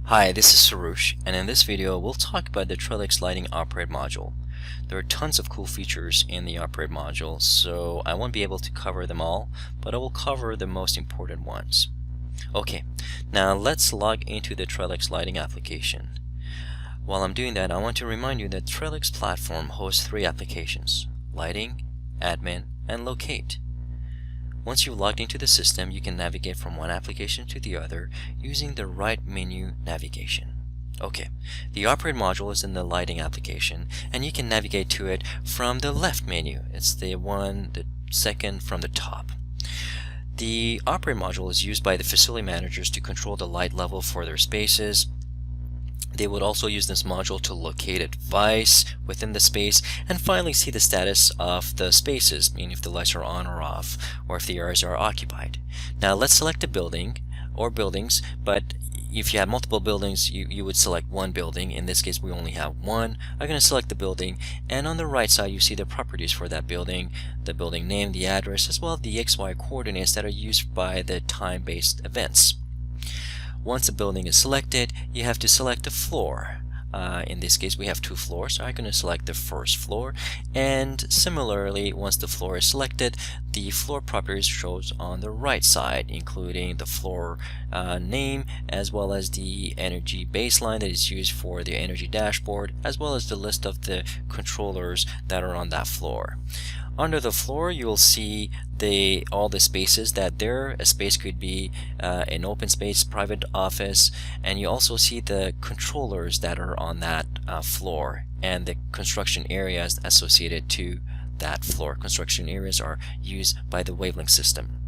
Hi, this is Sarush, and in this video we'll talk about the WaveLinx lighting operate module. There are tons of cool features in the operate module, so I won't be able to cover them all, but I will cover the most important ones. Okay, now let's log into the WaveLinx lighting application. While I'm doing that, I want to remind you that WaveLinx platform hosts three applications: Lighting, Admin, and Locate. Once you've logged into the system, you can navigate from one application to the other using the right menu navigation. Okay, the operate module is in the lighting application, and you can navigate to it from the left menu. It's the second from the top. The operate module is used by the facility managers to control the light level for their spaces. They would also use this module to locate a device within the space and finally see the status of the spaces, meaning if the lights are on or off, or if the areas are occupied. Now let's select a building or buildings, but if you have multiple buildings, you would select one building. In this case, we only have one. I'm going to select the building, and on the right side you see the properties for that building, the building name, the address, as well as the XY coordinates that are used by the time-based events. Once a building is selected, you have to select a floor. In this case, we have two floors, so I'm going to select the first floor. And similarly, once the floor is selected, the floor properties shows on the right side, including the floor name, as well as the energy baseline that is used for the energy dashboard, as well as the list of the controllers that are on that floor. Under the floor, you will see all the spaces that there. A space could be an open space, private office, and you also see the controllers that are on that floor and the construction areas associated to that floor. Construction areas are used by the WaveLinx system.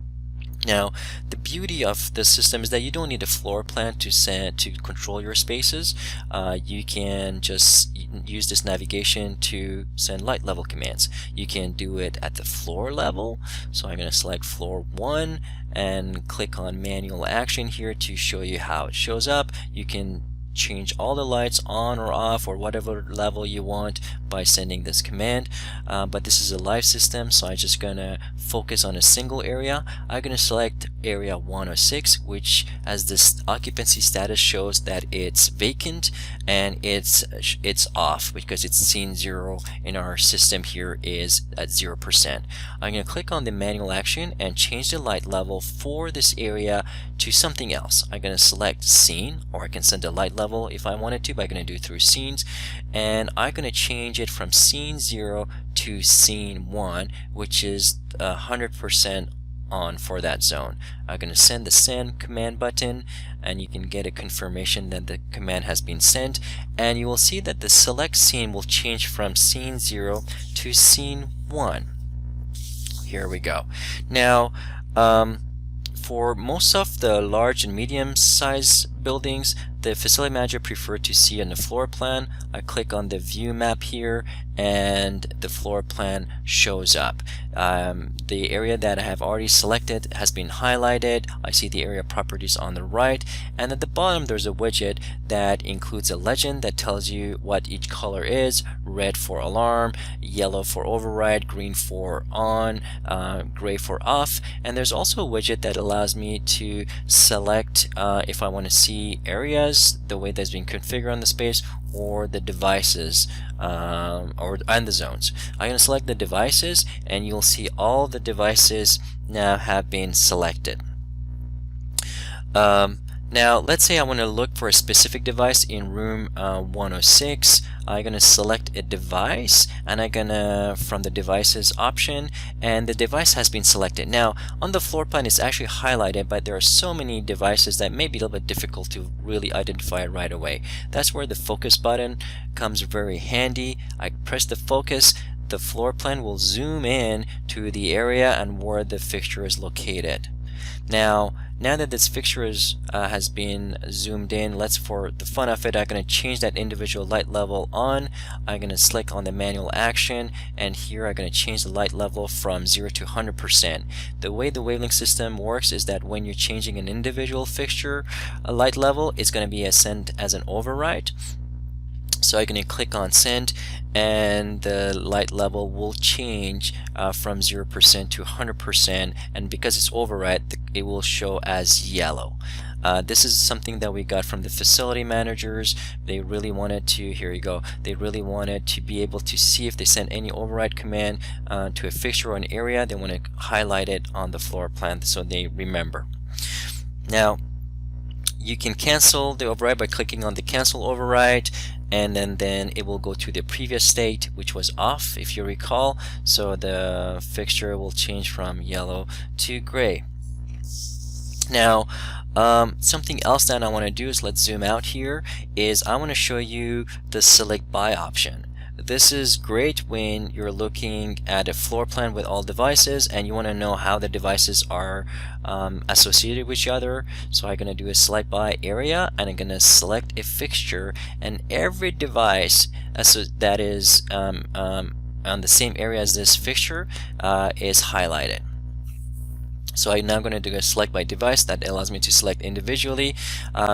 Now, the beauty of the system is that you don't need a floor plan to control your spaces. You can just use this navigation to send light level commands. You can do it at the floor level. So I'm going to select floor 1 and click on manual action here to show you how it shows up. You can change all the lights on or off or whatever level you want by sending this command, but this is a live system, so I'm just gonna focus on a single area. I'm gonna select area 106, which, as this occupancy status shows, that it's vacant and it's off because it's scene 0 in our system here is at 0%. I'm gonna click on the manual action and change the light level for this area to something else. I'm gonna select scene, or I can send a light level if I wanted to, but I'm gonna do it through scenes, and I'm gonna change it from scene 0 to scene 1, which is 100% on for that zone. I'm going to send the send command button, and you can get a confirmation that the command has been sent, and you will see that the select scene will change from scene 0 to scene 1. Here we go. Now for most of the large and medium size buildings, the facility manager preferred to see on the floor plan. I click on the view map here and the floor plan shows up. The area that I have already selected has been highlighted. I see the area properties on the right, and at the bottom there's a widget that includes a legend that tells you what each color is: red for alarm, yellow for override, green for on, gray for off. And there's also a widget that allows me to select if I want to see areas, the way that's been configured on the space, or the devices and the zones. I'm going to select the devices, and you'll see all the devices now have been selected. Now let's say I want to look for a specific device in room 106. I'm going to select a device, and I'm going to from the devices option, and the device has been selected. Now on the floor plan it's actually highlighted, but there are so many devices that may be a little bit difficult to really identify right away. That's where the focus button comes very handy. I press the focus, the floor plan will zoom in to the area and where the fixture is located. Now that this fixture has been zoomed in, let's, for the fun of it, I'm going to change that individual light level on. I'm going to click on the manual action, and here I'm going to change the light level from 0 to 100%. The way the WaveLinx system works is that when you're changing an individual fixture light level, it's going to be sent as an override. So I'm going to click on send, and the light level will change from 0% to 100%, and because it's override, it will show as yellow. This is something that we got from the facility managers. They really wanted to, here you go, they really wanted to be able to see if they send any override command to a fixture or an area. They want to highlight it on the floor plan so they remember. Now, you can cancel the override by clicking on the cancel override, and then it will go to the previous state, which was off, if you recall. So the fixture will change from yellow to gray. Now, something else that I want to do is, let's zoom out here, is I want to show you the select by option. This is great when you're looking at a floor plan with all devices and you want to know how the devices are associated with each other. So I'm going to do a select by area, and I'm going to select a fixture, and every device that is on the same area as this fixture is highlighted. So I'm now going to do a select by device. That allows me to select individually.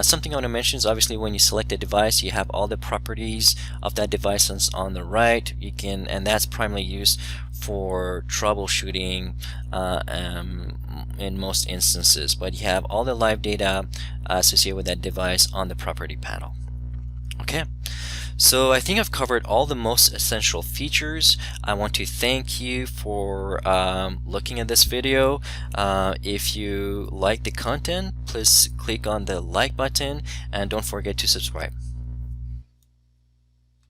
Something I want to mention is, obviously when you select a device, you have all the properties of that device on the right. You can, and that's primarily used for troubleshooting in most instances, but you have all the live data associated with that device on the property panel. Okay. So I think I've covered all the most essential features. I want to thank you for looking at this video. If you like the content, please click on the like button and don't forget to subscribe.